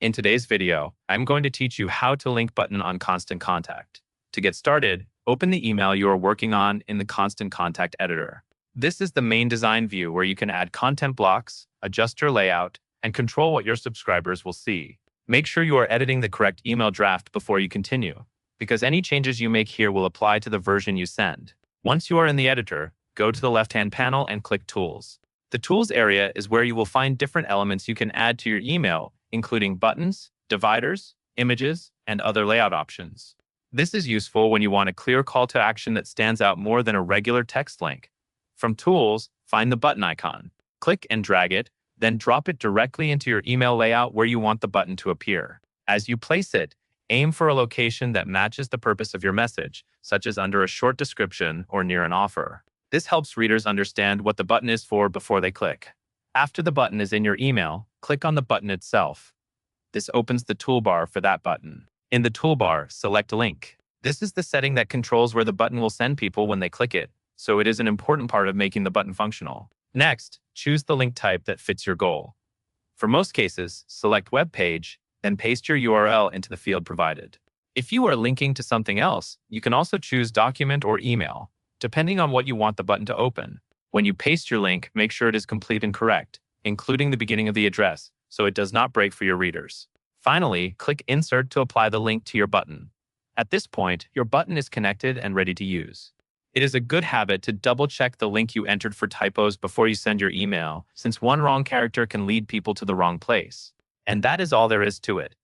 In today's video, I'm going to teach you how to link button on Constant Contact. To get started, open the email you are working on in the Constant Contact editor. This is the main design view where you can add content blocks, adjust your layout, and control what your subscribers will see. Make sure you are editing the correct email draft before you continue, because any changes you make here will apply to the version you send. Once you are in the editor, go to the left-hand panel and click Tools. The Tools area is where you will find different elements you can add to your email, including buttons, dividers, images, and other layout options. This is useful when you want a clear call to action that stands out more than a regular text link. From Tools, find the button icon. Click and drag it, then drop it directly into your email layout where you want the button to appear. As you place it, aim for a location that matches the purpose of your message, such as under a short description or near an offer. This helps readers understand what the button is for before they click. After the button is in your email, click on the button itself. This opens the toolbar for that button. In the toolbar, select Link. This is the setting that controls where the button will send people when they click it, so it is an important part of making the button functional. Next, choose the link type that fits your goal. For most cases, select Web Page, then paste your URL into the field provided. If you are linking to something else, you can also choose Document or Email, depending on what you want the button to open. When you paste your link, make sure it is complete and correct, including the beginning of the address, so it does not break for your readers. Finally, click Insert to apply the link to your button. At this point, your button is connected and ready to use. It is a good habit to double-check the link you entered for typos before you send your email, since one wrong character can lead people to the wrong place. And that is all there is to it.